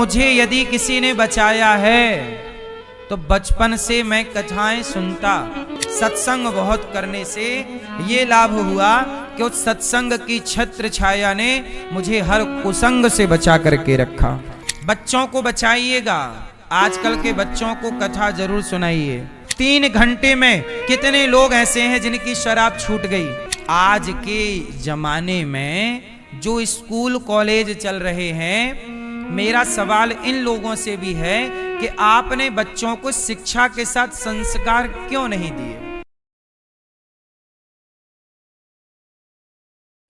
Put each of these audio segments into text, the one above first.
मुझे यदि किसी ने बचाया है तो बचपन से मैं कथाएं सुनता। सत्संग बहुत करने से ये लाभ हुआ कि उस सत्संग की छत्र छाया ने मुझे हर कुसंग से बचा करके रखा। बच्चों को बचाइएगा, आजकल के बच्चों को कथा जरूर सुनाइए। 3 घंटे में कितने लोग ऐसे हैं जिनकी शराब छूट गई। आज के जमाने में जो स्कूल कॉलेज चल रहे हैं, मेरा सवाल इन लोगों से भी है कि आपने बच्चों को शिक्षा के साथ संस्कार क्यों नहीं दिए।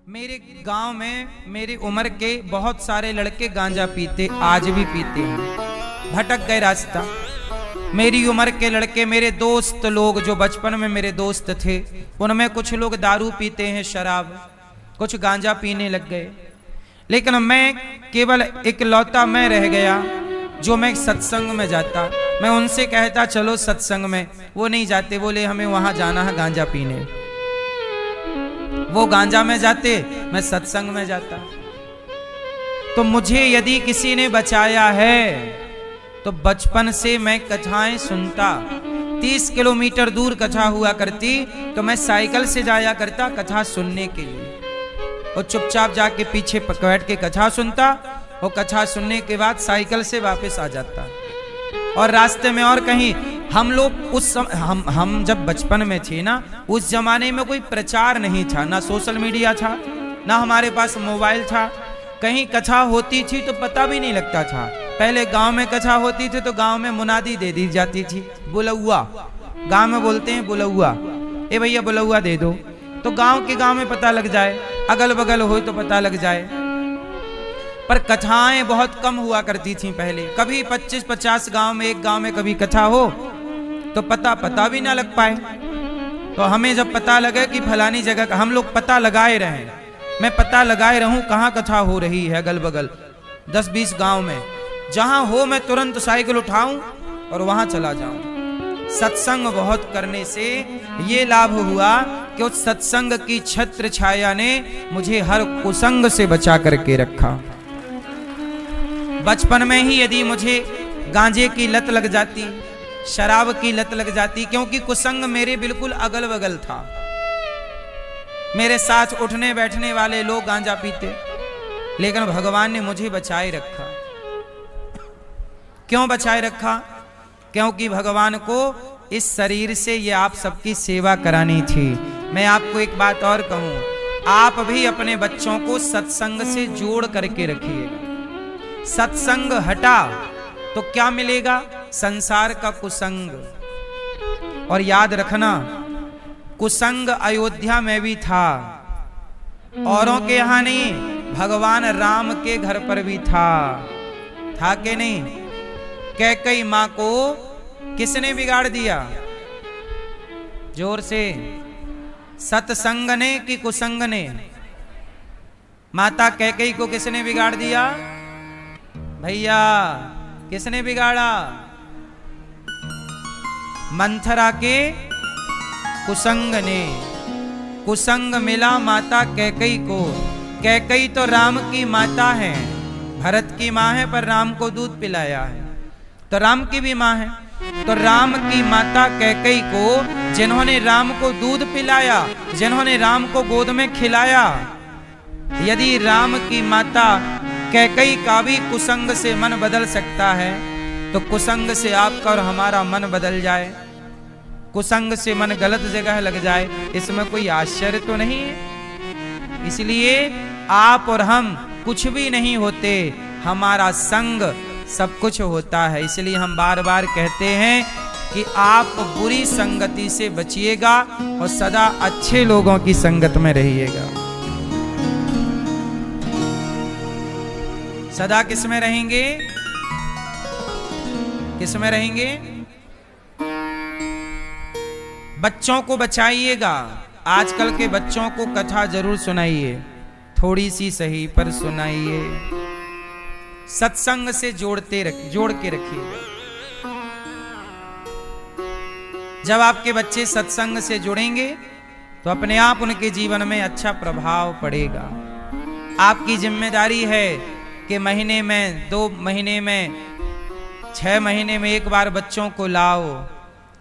मेरे गांव में मेरी उम्र के बहुत सारे लड़के गांजा पीते, आज भी पीते हैं, भटक गए रास्ता। मेरी उम्र के लड़के, मेरे दोस्त लोग जो बचपन में मेरे दोस्त थे, उनमें कुछ लोग दारू पीते हैं, शराब, कुछ गांजा पीने लग गए। लेकिन मैं केवल इकलौता मैं रह गया जो मैं सत्संग में जाता। मैं उनसे कहता चलो सत्संग में, वो नहीं जाते, बोले हमें वहां जाना है गांजा पीने। वो गांजा में जाते, मैं सत्संग में जाता। तो मुझे यदि किसी ने बचाया है तो बचपन से मैं कथाएं सुनता। 30 किलोमीटर दूर कथा हुआ करती तो मैं साइकिल से जाया करता कथा सुनने के लिए, और चुपचाप जाके पीछे बैठ के कथा सुनता, और कथा सुनने के बाद साइकिल से वापस आ जाता। और रास्ते में और कहीं हम लोग उस हम जब बचपन में थे ना, उस जमाने में कोई प्रचार नहीं था, ना सोशल मीडिया था, ना हमारे पास मोबाइल था। कहीं कथा होती थी तो पता भी नहीं लगता था। पहले गांव में कथा होती थी तो गांव में मुनादी दे दी जाती थी, बुलौआ, गांव में बोलते हैं बुलौआ, ए भैया बुलौआ दे दो, तो गांव के गांव में पता लग जाए, अगल बगल हो तो पता लग जाए। पर कथाएं बहुत कम हुआ करती थी पहले। कभी 25-50 गांव में, एक गांव में कभी कथा हो तो पता भी ना लग पाए। तो हमें जब पता लगे कि फलानी जगह का, हम लोग पता लगाए रहे, मैं पता लगाए रहूं कहाँ कथा हो रही है अगल बगल 10-20 गांव में, जहां हो मैं तुरंत साइकिल उठाऊं और वहां चला जाऊं। सत्संग बहुत करने से ये लाभ हुआ कि उस सत्संग की छत्र छाया ने मुझे हर कुसंग से बचा करके रखा। बचपन में ही यदि मुझे गांजे की लत लग जाती, शराब की लत लग जाती, क्योंकि कुसंग मेरे बिल्कुल अगल बगल था, मेरे साथ उठने बैठने वाले लोग गांजा पीते, लेकिन भगवान ने मुझे बचाए रखा। क्यों बचाए रखा? क्योंकि भगवान को इस शरीर से ये आप सबकी सेवा करानी थी। मैं आपको एक बात और कहूं, आप भी अपने बच्चों को सत्संग से जोड़ करके रखिएगा। सत्संग हटा तो क्या मिलेगा? संसार का कुसंग। और याद रखना, कुसंग अयोध्या में भी था, औरों के यहां नहीं, भगवान राम के घर पर भी था कि नहीं? कैकई मां को किसने बिगाड़ दिया? जोर से, सत्संग ने कि कुसंग ने? माता कैकई को किसने बिगाड़ दिया? भैया किसने बिगाड़ा? मंथरा के कुसंग ने। कुसंग मिला माता कैकई को। कैकई तो राम की माता है, भरत की मां है, पर राम को दूध पिलाया है, तो राम की भी मां है। तो राम की माता कैकई को, जिन्होंने राम को दूध पिलाया, जिन्होंने राम को गोद में खिलाया, यदि राम की माता कैकई का भी कुसंग से मन बदल सकता है, तो कुसंग से आपका और हमारा मन बदल जाए, कुसंग से मन गलत जगह लग जाए, इसमें कोई आश्चर्य तो नहीं है। इसलिए आप और हम कुछ भी नहीं होते, हमारा संग सब कुछ होता है। इसलिए हम बार बार कहते हैं कि आप बुरी संगति से बचिएगा और सदा अच्छे लोगों की संगत में रहिएगा। सदा किस में रहेंगे? किस में रहेंगे? बच्चों को बचाइएगा। आजकल के बच्चों को कथा जरूर सुनाइए, थोड़ी सी सही पर सुनाइए। सत्संग से जोड़ के रखिएगा। जब आपके बच्चे सत्संग से जुड़ेंगे तो अपने आप उनके जीवन में अच्छा प्रभाव पड़ेगा। आपकी जिम्मेदारी है कि महीने में 2 महीने में 6 महीने में एक बार बच्चों को लाओ,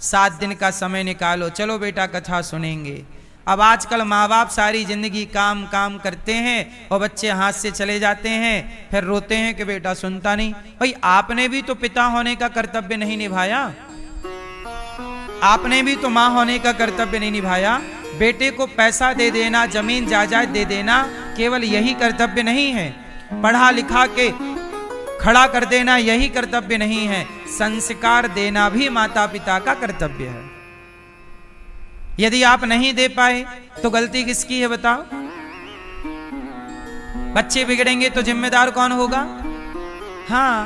7 दिन का समय निकालो, चलो बेटा कथा सुनेंगे। अब आजकल माँ बाप सारी जिंदगी काम काम करते हैं और बच्चे हाथ से चले जाते हैं, फिर रोते हैं कि बेटा सुनता नहीं। भाई आपने भी तो पिता होने का कर्तव्य नहीं निभाया, आपने भी तो माँ होने का कर्तव्य नहीं निभाया। बेटे को पैसा दे देना, जमीन जायदाद दे देना केवल यही कर्तव्य नहीं है, पढ़ा लिखा के खड़ा कर देना यही कर्तव्य नहीं है, संस्कार देना भी माता पिता का कर्तव्य है। यदि आप नहीं दे पाए तो गलती किसकी है बताओ? बच्चे बिगड़ेंगे तो जिम्मेदार कौन होगा? हाँ,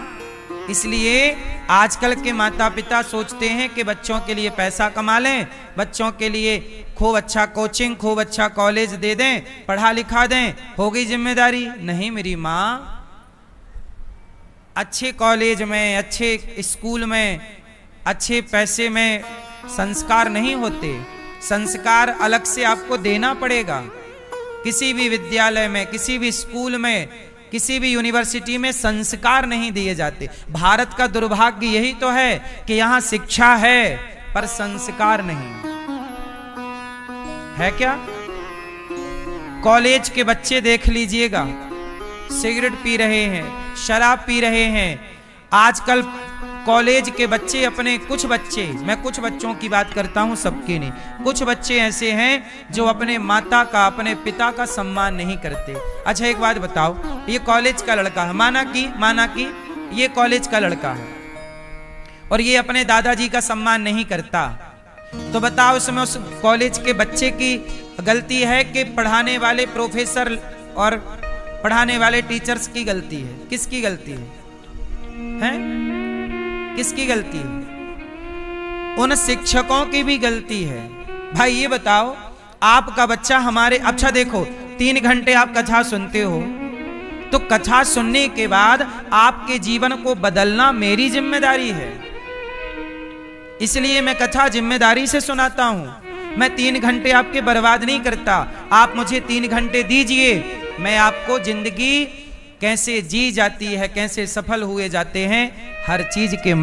इसलिए आजकल के माता पिता सोचते हैं कि बच्चों के लिए पैसा कमा लें, बच्चों के लिए खूब अच्छा कोचिंग, खूब अच्छा कॉलेज दे दें, पढ़ा लिखा दें, हो गई जिम्मेदारी। नहीं मेरी माँ, अच्छे कॉलेज में, अच्छे स्कूल में, अच्छे पैसे में संस्कार नहीं होते, संस्कार अलग से आपको देना पड़ेगा। किसी भी विद्यालय में, किसी भी स्कूल में, किसी भी यूनिवर्सिटी में संस्कार नहीं दिए जाते। भारत का दुर्भाग्य यही तो है कि यहां शिक्षा है पर संस्कार नहीं है। क्या कॉलेज के बच्चे देख लीजिएगा, सिगरेट पी रहे हैं, शराब पी रहे हैं। आजकल कॉलेज के बच्चे अपने, कुछ बच्चे, मैं कुछ बच्चों की बात करता हूं, सबके नहीं, कुछ बच्चे ऐसे हैं जो अपने माता का, अपने पिता का सम्मान नहीं करते। अच्छा एक बात बताओ, ये कॉलेज का लड़का है, माना कि ये कॉलेज का लड़का है और ये अपने दादाजी का सम्मान नहीं करता, तो बताओ उसमें उस कॉलेज के बच्चे की गलती है कि पढ़ाने वाले प्रोफेसर और पढ़ाने वाले टीचर्स की गलती है? किसकी गलती है? किसकी गलती है? उन शिक्षकों की भी गलती है। भाई ये बताओ, आपका बच्चा हमारे, अच्छा देखो 3 घंटे आप कथा सुनते हो, तो कथा सुनने के बाद आपके जीवन को बदलना मेरी जिम्मेदारी है। इसलिए मैं कथा जिम्मेदारी से सुनाता हूं। मैं 3 घंटे आपके बर्बाद नहीं करता। आप मुझे 3 घंटे दीजिए, मैं आपको जिंदगी कैसे जी जाती है, कैसे सफल हुए जाते हैं, हर चीज के